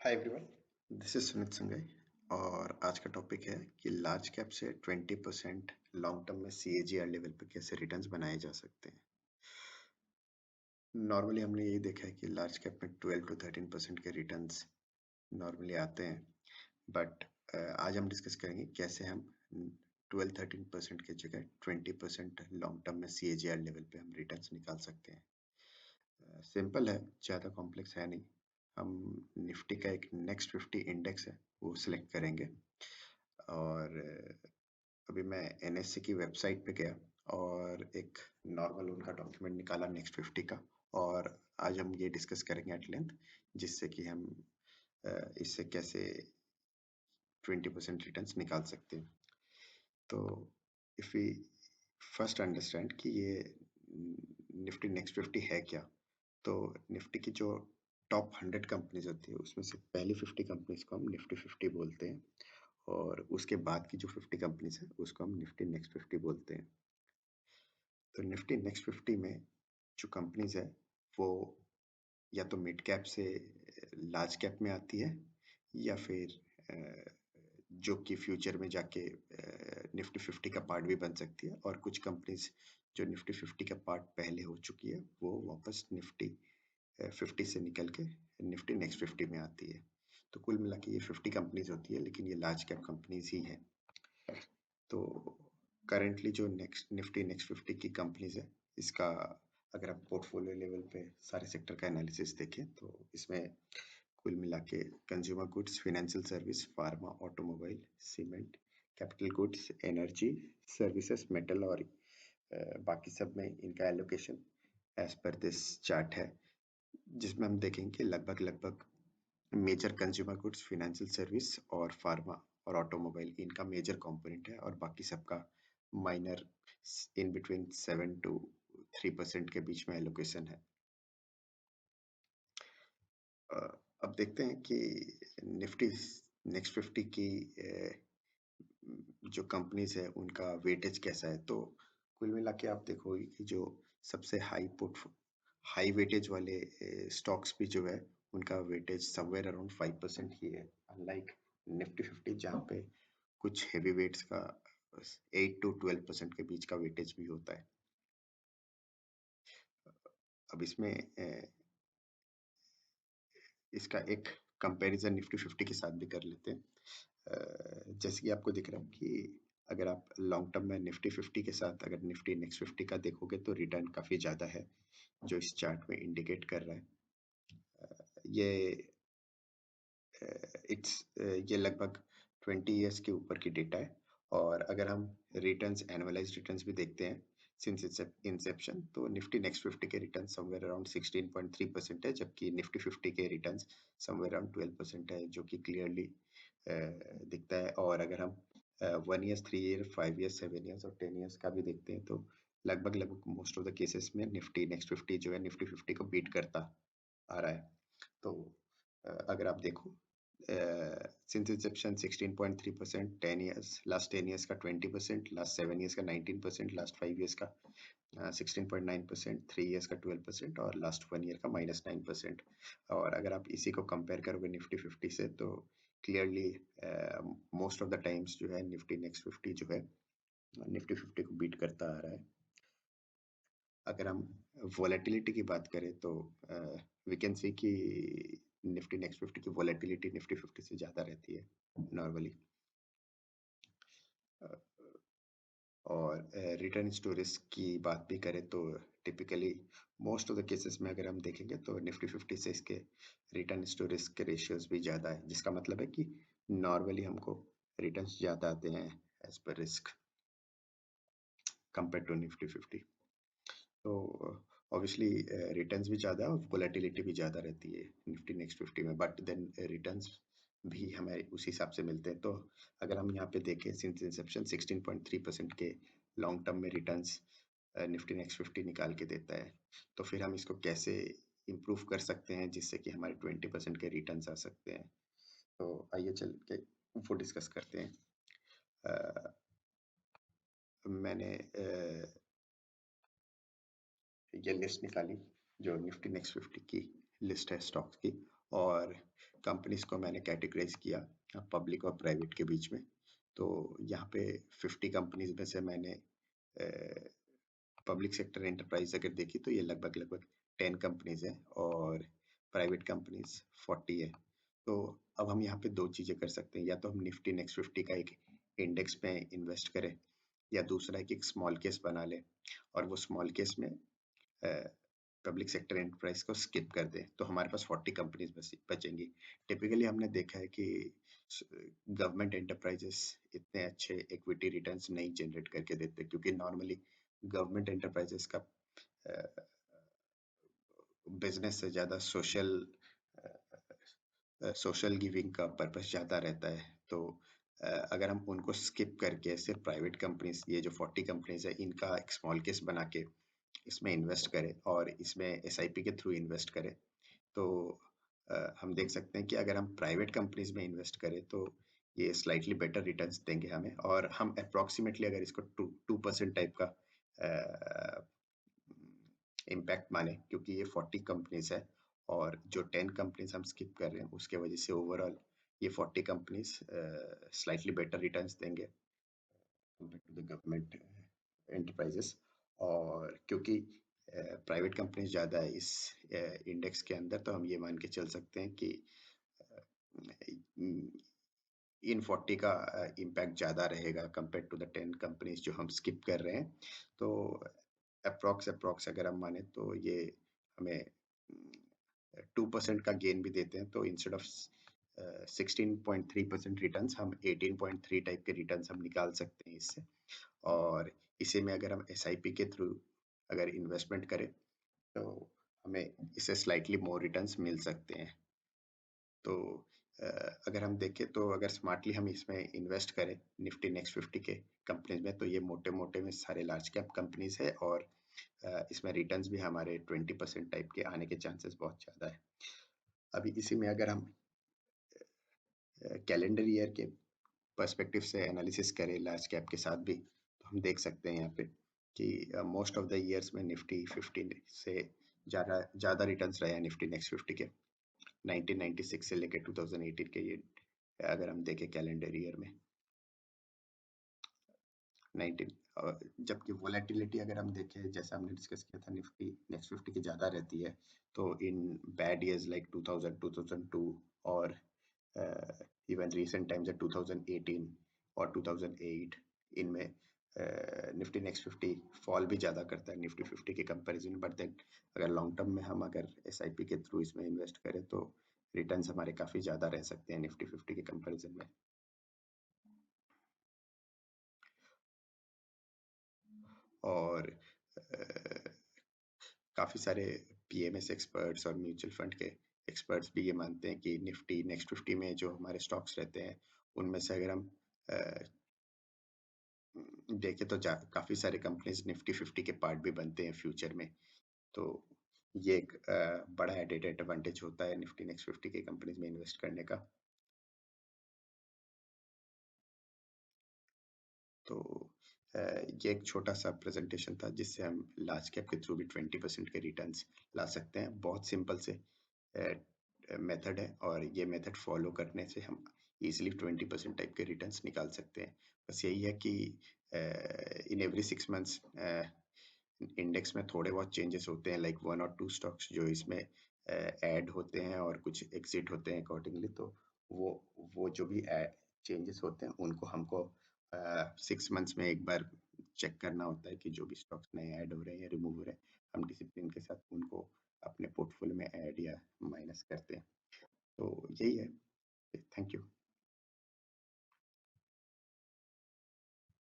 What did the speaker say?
Hi everyone, this is Sumit Sangay. और आज का टॉपिक है कि लार्ज कैप से 20% लॉन्ग टर्म में सीएजीआर लेवल पे कैसे रिटर्न्स बनाए जा सकते हैं। नॉर्मली हमने यही देखा है कि लार्ज कैप में 12 to 13% के रिटर्न्स नॉर्मली आते हैं, बट आज हम डिस्कस करेंगे कैसे हम 12-13% की जगह 20% लॉन्ग टर्म में सीएजीआर लेवल पे हम रिटर्न्स निकाल सकते हैं। सिंपल है, ज़्यादा कॉम्प्लेक्स है नहीं। हम निफ्टी का एक नेक्स्ट 50 इंडेक्स है वो सिलेक्ट करेंगे और अभी मैं एनएससी की वेबसाइट पे गया और एक नॉर्मल उनका डॉक्यूमेंट निकाला नेक्स्ट 50 का। और आज हम ये डिस्कस करेंगे एट लेंथ, जिससे कि हम इससे कैसे 20% रिटर्न्स निकाल सकते हैं। तो इफ़ वी फर्स्ट अंडरस्टैंड कि ये निफ्टी नेक्स्ट 50 है क्या, तो निफ्टी की जो टॉप 100 कंपनीज होती है उसमें से पहली 50 कंपनीज को हम निफ्टी 50 बोलते हैं, और उसके बाद की जो 50 कंपनीज है उसको हम निफ्टी नेक्स्ट 50 बोलते हैं। तो निफ्टी नेक्स्ट 50 में जो कंपनीज है वो या तो मिड कैप से लार्ज कैप में आती है, या फिर जो कि फ्यूचर में जाके निफ्टी 50 का पार्ट भी बन सकती है, और कुछ कंपनीज जो निफ्टी 50 का पार्ट पहले हो चुकी है वो वापस निफ्टी 50 से निकल के निफ्टी नेक्स्ट 50 में आती है। तो कुल मिला के ये 50 कंपनीज होती है, लेकिन ये लार्ज कैप कंपनीज ही है। तो करेंटली जो नेक्स्ट निफ्टी नेक्स्ट 50 की कंपनीज है, इसका अगर आप पोर्टफोलियो लेवल पे सारे सेक्टर का एनालिसिस देखें तो इसमें कुल मिला के consumer goods, financial service, pharma, automobile, cement, capital goods, energy, services, metal और बाकी सब में इनका allocation as per this chart है, जिसमें हम देखेंगे कि लगभग लगभग major consumer goods, financial service और फार्मा और ऑटोमोबाइल इनका मेजर कंपोनेंट है, और बाकी सबका माइनर इन बिटवीन 7 to 3% के बीच में एलोकेशन है। अब देखते हैं कि निफ्टी नेक्स्ट 50 की जो कंपनीज है उनका वेटेज कैसा है। तो कुल मिला के आप देखोगे कि जो सबसे हाई वेटेज वाले स्टॉक्स भी जो है उनका वेटेज समवेयर अराउंड 5% ही है, अनलाइक निफ्टी 50 जहाँ पे कुछ हेवी वेट्स का 8 to 12% के बीच का वेटेज भी होता है। अब इसमें इसका एक कंपैरिजन निफ्टी 50 के साथ भी कर लेते हैं। जैसे कि आपको दिख रहा है कि अगर आप लॉन्ग टर्म में निफ्टी 50 के साथ अगर निफ्टी नेक्स्ट 50 का देखोगे तो रिटर्न काफ़ी ज़्यादा है, जो इस चार्ट में इंडिकेट कर रहा है। ये लगभग 20 इयर्स के ऊपर की डेटा है। और अगर हम रिटर्न्स एनुअलाइज्ड रिटर्न्स भी देखते हैं सिंस इट्स इंसेप्शन, तो निफ्टी नेक्स्ट 50 के रिटर्न समवेयर अराउंड 16.3% है, जबकि निफ्टी 50 के रिटर्न्स समवेयर अराउंड 12% है, जो कि क्लियरली दिखता है। और अगर हम 1 ईयर, 3 ईयर, 5 ईयर, 7 ईयर्स और 10 ईयर्स का भी देखते हैं तो लगभग लगभग मोस्ट ऑफ द केसेस में निफ्टी नेक्स्ट 50 जो है निफ्टी 50 को बीट करता आ रहा है। तो अगर आप देखो since inception 16.3%, 10 years, last 10 years का 20%, last 7 years का 19%, last 5 years का 16.9%, 3 years का 12% और last 1 year का -9%। और अगर आप इसी को कंपेयर करोगे निफ्टी 50 से तो clearly most of the times जो है निफ्टी नेक्स्ट 50 जो है निफ्टी 50 को बीट करता आ रहा है। अगर हम वॉलेटिलिटी की बात करें तो वी कैन सी कि निफ्टी नेक्स्ट 50 की वॉलेटिलिटी निफ्टी 50 से ज़्यादा रहती है नॉर्मली। और रिटर्न टू रिस्क की बात भी करें तो typically most of the cases में अगर हम देखेंगे तो निफ्टी 50 से इसके रिटर्न टू रिस्क के रेशियोज भी ज़्यादा है, जिसका मतलब है कि नॉर्मली हमको रिटर्न्स ज़्यादा आते हैं as per risk compare to Nifty 50। तो ऑब्वियसली रिटर्न्स भी ज़्यादा और वोलेटिलिटी भी ज़्यादा रहती है निफ्टी नेक्स्ट 50 में, बट देन रिटर्न्स भी हमें उसी हिसाब से मिलते हैं। तो अगर हम यहाँ पे देखें सिंस इंसेप्शन 16.3% के लॉन्ग टर्म में रिटर्न्स निफ्टी नेक्स्ट 50 निकाल के देता है, तो फिर हम इसको कैसे इम्प्रूव कर सकते हैं जिससे कि हमारे 20% के रिटर्न्स आ सकते हैं। तो आइए चल के वो डिस्कस करते हैं। मैंने ये लिस्ट निकाली जो निफ्टी नेक्स्ट 50 की लिस्ट है स्टॉक्स की, और कंपनीज को मैंने कैटेगराइज किया पब्लिक और प्राइवेट के बीच में। तो यहाँ पे 50 कंपनीज में से मैंने पब्लिक सेक्टर एंटरप्राइज अगर देखी तो ये लगभग लगभग 10 कंपनीज है और प्राइवेट कंपनीज 40 है। तो अब हम यहाँ पे दो चीजें कर सकते हैं, या तो हम निफ्टी नेक्स्ट 50 का एक इंडेक्स में इन्वेस्ट करें, या दूसरा है कि एक स्मॉल केस बना ले और वो स्मॉल केस में पब्लिक सेक्टर एंटरप्राइज को स्किप कर दें, तो हमारे पास 40 कंपनीज बचेंगी। टिपिकली हमने देखा है कि गवर्नमेंट एंटरप्राइजेस इतने अच्छे इक्विटी रिटर्न्स नहीं जनरेट करके देते, क्योंकि नॉर्मली गवर्नमेंट एंटरप्राइजेस का बिजनेस से ज़्यादा सोशल गिविंग का पर्पस ज़्यादा रहता है। तो अगर हम उनको स्किप करके सिर्फ प्राइवेट कंपनीज, ये जो 40 कंपनीज है, इनका एक स्मॉल केस बना के इसमें इन्वेस्ट करें और इसमें एसआईपी के थ्रू इन्वेस्ट करें, तो हम देख सकते हैं कि अगर हम प्राइवेट कंपनीज में इन्वेस्ट करें तो ये स्लाइटली बेटर रिटर्न्स देंगे हमें, और हम अप्रोक्सीमेटली अगर इसको 2% टाइप का इम्पैक्ट माने, क्योंकि ये 40 कंपनीज है और जो 10 कंपनीज हम स्किप कर रहे हैं उसके वजह से ओवरऑल ये 40 कंपनीज स्लाइटली बेटर रिटर्न्स देंगे compared to the government enterprises। और क्योंकि प्राइवेट कंपनीज ज़्यादा है इस इंडेक्स के अंदर, तो हम ये मान के चल सकते हैं कि इन 40 का इम्पैक्ट ज़्यादा रहेगा कंपेयर टू द 10 कंपनीज जो हम स्किप कर रहे हैं। तो अप्रॉक्स अगर हम माने तो ये हमें 2% का गेन भी देते हैं, तो इंस्टेड ऑफ 16.3% रिटर्न्स हम 18.3 टाइप के रिटर्न्स हम निकाल सकते हैं इससे। और इसी में अगर हम एसआईपी के थ्रू अगर इन्वेस्टमेंट करें तो हमें इससे स्लाइटली मोर रिटर्न्स मिल सकते हैं। तो अगर हम देखें तो अगर स्मार्टली हम इसमें इन्वेस्ट करें निफ्टी नेक्स्ट 50 के कंपनीज में, तो ये मोटे मोटे में सारे लार्ज कैप कंपनीज है और इसमें रिटर्न्स भी हमारे 20% टाइप के आने के चांसेस बहुत ज़्यादा है। अभी इसी में अगर हम कैलेंडर ईयर के पर्सपेक्टिव से एनालिसिस करें लार्ज कैप के साथ भी, तो हम देख सकते हैं यहाँ पे कि मोस्ट ऑफ द ईयर्स में निफ्टी 50 से ज़्यादा ज़्यादा रिटर्न्स रहे हैं निफ्टी नेक्स्ट 50 के 1996 से लेकर 2018 के ये अगर हम देखें कैलेंडर ईयर में 19, और जबकि वोलेटिलिटी अगर हम देखें जैसा हमने डिस्कस किया था निफ्टी नेक्स्ट 50 की ज़्यादा रहती है, तो इन बैड ईयर्स लाइक 2000 2002 और इवन रिसेंट टाइम्स 2018 और 2008, इनमें निफ्टी नेक्स्ट 50 फॉल भी ज़्यादा करता है निफ्टी 50 के कंपैरिजन, बट देन अगर लॉन्ग टर्म में हम अगर एसआईपी के थ्रू इसमें इन्वेस्ट करें तो रिटर्न्स हमारे काफ़ी ज़्यादा रह सकते हैं निफ्टी 50 के कंपैरिजन में। और काफ़ी सारे पीएमएस एक्सपर्ट्स और म्यूचुअल फंड के एक्सपर्ट्स भी ये मानते हैं कि निफ्टी नेक्स्ट 50 में जो हमारे स्टॉक्स रहते हैं उनमें से अगर हम देखें तो काफ़ी सारे कंपनीज निफ्टी 50 के पार्ट भी बनते हैं फ्यूचर में। तो ये एक बड़ा एडेड एडवांटेज होता है निफ्टी नेक्स्ट 50 के कंपनीज में इन्वेस्ट करने का। तो ये एक छोटा सा प्रेजेंटेशन था जिससे हम लार्ज कैप के थ्रू भी 20% के रिटर्न्स ला सकते हैं। बहुत सिंपल से मेथड है और ये मेथड फॉलो करने से हम इजीली 20% टाइप के रिटर्न्स निकाल सकते हैं। बस यही है कि इन एवरी 6 मंथ्स इंडेक्स में थोड़े बहुत चेंजेस होते हैं, लाइक 1 और 2 स्टॉक्स जो इसमें ऐड होते हैं और कुछ एग्जिट होते हैं अकॉर्डिंगली। तो वो जो भी चेंजेस होते हैं उनको हमको 6 मंथ्स में एक बार चेक करना होता है कि जो भी स्टॉक्स नए ऐड हो रहे हैं या रिमूव हो रहे हैं, हम डिसिप्लिन के साथ उनको अपने पोर्टफोलियो में ऐड या माइनस करते हैं। तो यही है। Thank you.